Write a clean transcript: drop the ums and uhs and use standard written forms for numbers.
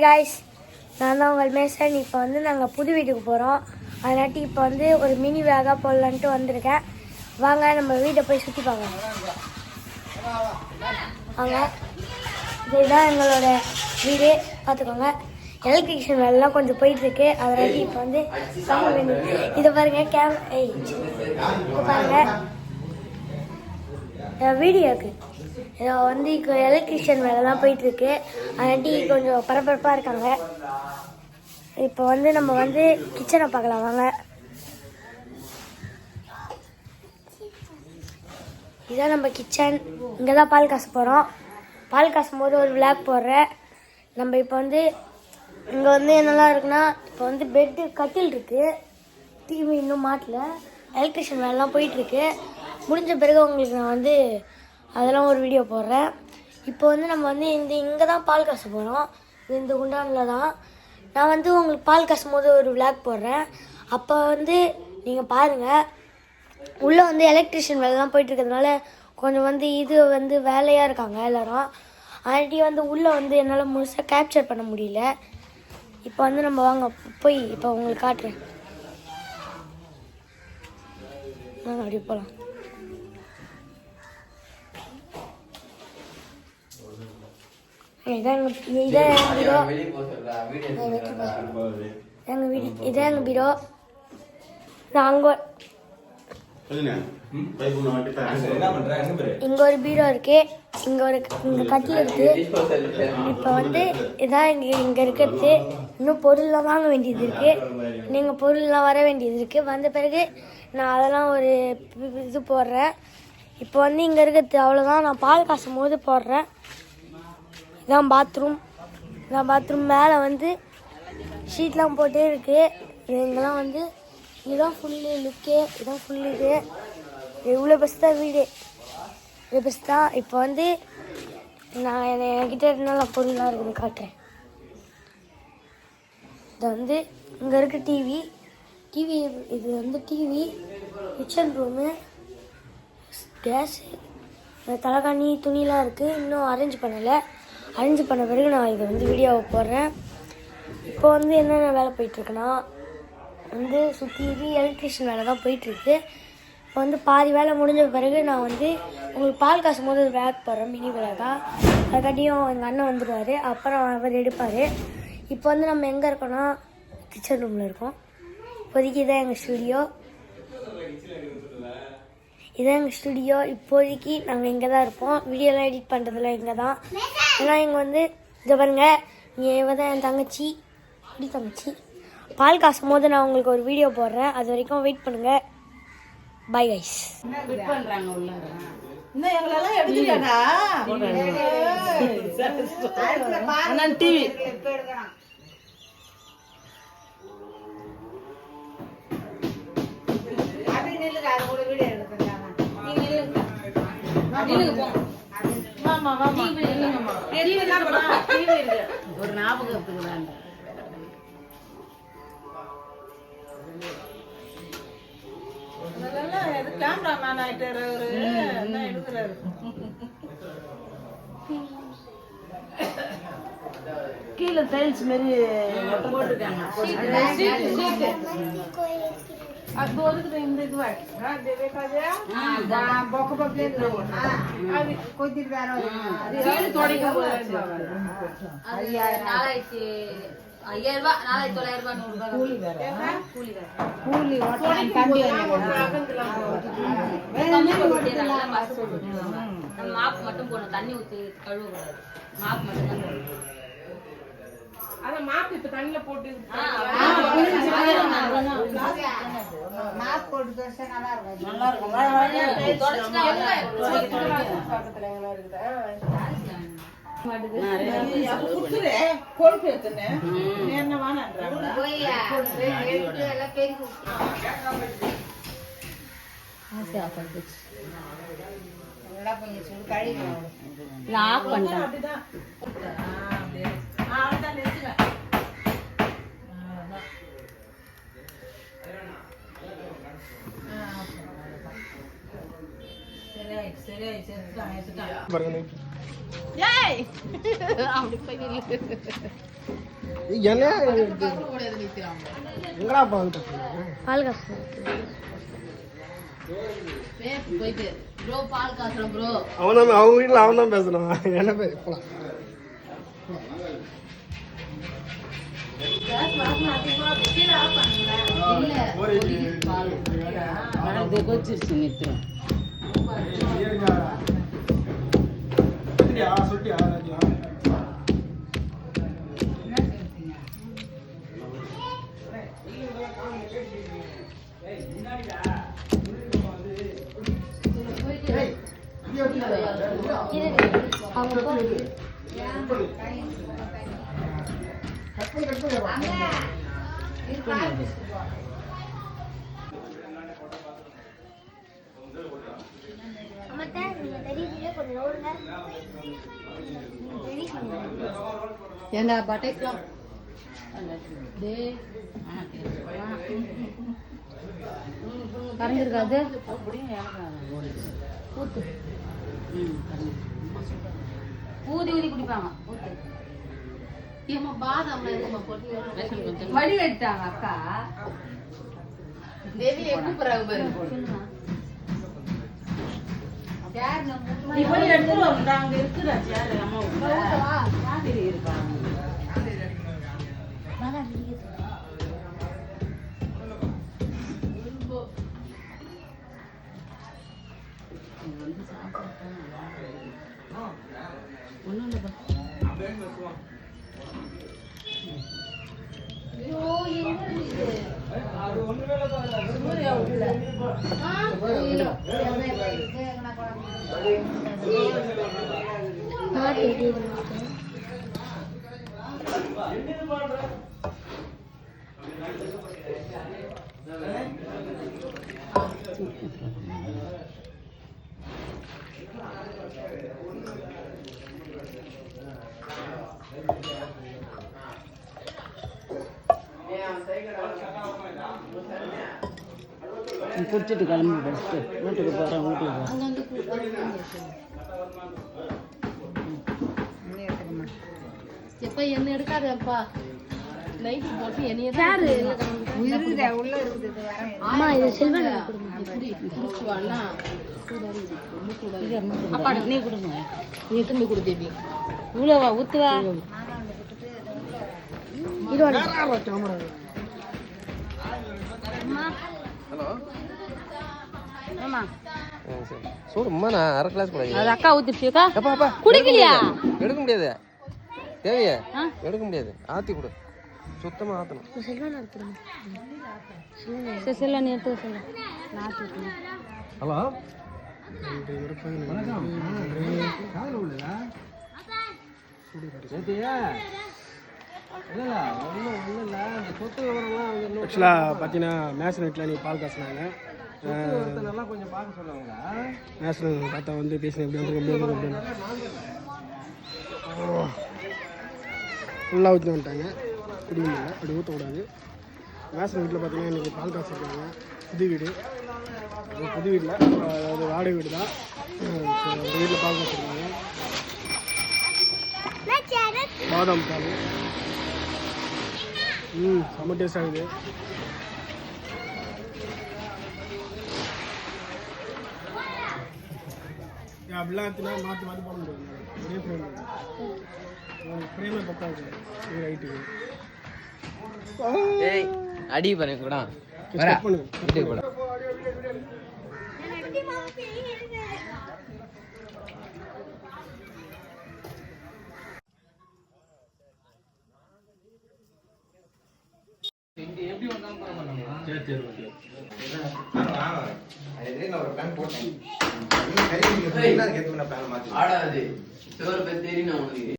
guys, நான் தான் உங்கள் மேசன். இப்போ வந்து நாங்கள் புது வீட்டுக்கு போகிறோம். அதனாட்டி இப்போ வந்து ஒரு மினி வேகா போடலான்ட்டு வந்திருக்கேன். வாங்க நம்ம வீட்டை போய் சுற்றி பார்க்கலாம். வாங்க, இதுதான் எங்களோட வீடு. பார்த்துக்கோங்க, எலக்ட்ரிஷியன் வேலைலாம் கொஞ்சம் போயிட்டுருக்கு. அதனாட்டி இப்போ வந்து இதை பாருங்கள், இப்போ பாருங்கள் வீடியோக்கு இதை வந்து இப்போ எலக்ட்ரிஷியன் வேலைலாம் போயிட்டுருக்கு. அதனாட்டி கொஞ்சம் பரபரப்பாக இருக்காங்க. இப்போ வந்து நம்ம வந்து கிச்சனை பார்க்கலாம். வாங்க, இதுதான் நம்ம கிச்சன். இங்கே தான் பால் காசு போகிறோம். பால் காசும் போது ஒரு விளாக் போடுறேன். நம்ம இப்போ வந்து இங்கே வந்து என்னெல்லாம் இருக்குன்னா, இப்போ வந்து பெட்டு கட்டில் இருக்குது, டிவி இன்னும் மாட்டல, எலக்ட்ரிஷியன் வேலைலாம் போயிட்டுருக்கு. முடிஞ்ச பிறகு உங்களுக்கு நான் வந்து அதெல்லாம் ஒரு வீடியோ போடுறேன். இப்போ வந்து நம்ம வந்து இங்கே தான் பால் காசு போகிறோம். இந்த குண்டானில் தான் நான் வந்து உங்களுக்கு பால் காசும் போது ஒரு விளாக் போடுறேன். அப்போ வந்து நீங்கள் பாருங்கள். உள்ளே வந்து எலக்ட்ரிஷியன் வேலைலாம் போயிட்டுருக்கிறதுனால கொஞ்சம் வந்து இது வந்து வேலையாக இருக்காங்க எல்லோரும். ஆல்ரெடி வந்து உள்ளே வந்து என்னால் முழுசாக கேப்சர் பண்ண முடியல. இப்போ வந்து நம்ம வாங்க போய் இப்போ உங்களுக்கு காட்டுறேன். நாங்கள் அப்படி போகலாம். இதான் எங்கள் வீடு. இதான் எங்கள் பீரோ. நாங்கள் இங்கே ஒரு பீரோ இருக்கு, இங்கே கட்டில் இருக்கு. இப்போ வந்து இதான் இங்கே இருக்கிறது. இன்னும் பொருள்லாம் வாங்க வேண்டியது இருக்கு. நீங்கள் பொருள்லாம் வர வேண்டியது இருக்கு. வந்த பிறகு நான் அதெல்லாம் ஒரு இது போடுறேன். இப்போ வந்து இங்கே இருக்கிறது அவ்வளோதான். நான் பால் காசும் போது போடுறேன். இதான் பாத்ரூம். மேலே வந்து ஷீட்லாம் போட்டே இருக்குது. இங்கெல்லாம் வந்து இதுதான் ஃபுல்லு லுக்கே. இதுதான் ஃபுல்லு இது. இவ்வளோ பெஸ்ட் தான் வீடு. இவ்வளோ பெஸ்ட் தான். இப்போ வந்து நான் என்கிட்ட என்னெல்லாம் பொருள்லாம் இருக்குதுன்னு காட்டுறேன். இது வந்து இங்கே இருக்க டிவி. இது வந்து டிவி, கிச்சன் ரூமு, கேஸு, தலைகாணி, துணிலாம் இருக்குது. இன்னும் அரேஞ்ச் பண்ணலை. அரேஞ்ச் பண்ண பிறகு நான் இதை வந்து வீடியோவை போடுறேன். இப்போ வந்து என்னென்ன வேலை போயிட்டுருக்குன்னா, வந்து சுற்றி எலக்ட்ரிஷியன் வேலை தான் போயிட்டுருக்கு. இப்போ வந்து பாதி வேலை முடிஞ்ச பிறகு நான் வந்து உங்களுக்கு பால் காசும் போது ஒரு வேக் போடுறேன், மினி வேலைக்கா. அதுக்காட்டியும் எங்கள் அண்ணன் வந்துடுவார், அப்புறம் அவர் எடுப்பார். இப்போ வந்து நம்ம எங்கே இருக்கோன்னா கிச்சன் ரூமில் இருக்கோம். இப்போதைக்கு இதான் எங்கள் ஸ்டுடியோ. இப்போதைக்கு நாங்கள் இங்கே தான் இருப்போம். வீடியோலாம் எடிட் பண்ணுறதுல இங்கே தான். ஏன்னா இங்கே வந்து இதை பாருங்க, இங்கே தான் என் தங்கச்சி. பால் காசும் போது நான் உங்களுக்கு ஒரு வீடியோ போடுறேன். அது வரைக்கும் வெயிட் பண்ணுங்க. Bye guys. ஒரு ஞாபகத்துக்கு தான் கேமராமேன் ஆயிட்டாரு. என்ன எடுக்கிறாரு. கீழே டைல்ஸ் மாரி போட்டுருக்காங்க. அது ஒதுக்குது இந்த இதுவா பொக்க பொக்கே அது கொஞ்சம் வேற தொடக்க 5000 4900 கூலி மாப்பு மட்டும் போடணும். தண்ணி ஊற்றி கழுவக்கூடாது. மாப்பு மட்டும் தான். அதான் மாப்பு இப்ப தண்ணில போட்டு மாப்பு போட்டு நல்லா இருக்கும். பாருங்க. ஏய் அப்படி போய் என்ன எங்கடா பால் பால் காசு போயிட்டு ப்ரோ பால் காசுறோம் ப்ரோ. அவங்க வீட்டில் அவன் தான் பேசணும். என்ன பேர் போலாம். கொச்சிருச்சு நிறுத்துறோம். ஏண்டா பட்டைக்கலாம் கரைஞ்சிருக்காது ஊத்து. ஊதி ஊதி குடிப்பாங்க. ஊத்து. வடி வெட்டாங்க அக்கா. தேவி எப்படி பிறகு குடிச்சிட்டு கிளம்பி ஃபஸ்ட்டு வீட்டுக்கு போகிறேன். வீட்டுக்கு எப்போ என்ன எடுக்காதப்பா. லைட்டு போட்டு என்னைய உள்ள இருக்குது. அம்மா இது சில்வர் அப்பா நீ கொடுங்க. நீ திரும்பி கொடுத்தேவி இவ்வளோவா ஊத்துவா. சூடுமா நான் அரை கிளாஸ் கூட அது அக்கா ஊத்திருச்சுக்கா. அப்பா குடிக்கலையா? எடுக்க முடியாது. தேவையா எடுக்க முடியாது. ஆற்றி கொடு. சுத்தமாக ஆற்றணும். செல்ல நீ எடுத்து சொல்ல. ஹலோ ஆக்சுவலாக பார்த்தீங்கன்னா நேஷனல் நீ பால் காசுனாங்க. கொஞ்சம் பார்க்க சொல்லுவாங்க. நேஷனல் பார்த்தா வந்து பேசினேன் எப்படி வந்து அப்படின்னு ஃபுல்லாக ஊற்றி வந்துட்டாங்க. குடிக்க முடியல. அப்படி ஊற்றக்கூடாது. நேஷனல் வீட்டில் பார்த்தீங்கன்னா இன்றைக்கி பால் காசு இருக்காங்க. புது வீடு. புது வீட்டில் அதாவது வாடகை வீடு தான். அந்த வீட்டில் பால் காசு இருக்காங்க. பாதாம் பால். செம்ம டேஸ்ட் ஆகுது. அப்படிலாம் எடுத்துனா மாற்றி மாற்றி போட முடியாது. ஒரே ஃப்ரேம் ஃப்ரேமே பத்தாது. இது ரைட்டுக்கு அடி பண்ண கூட பண்ணு கூட. ஆடாது தெரியும்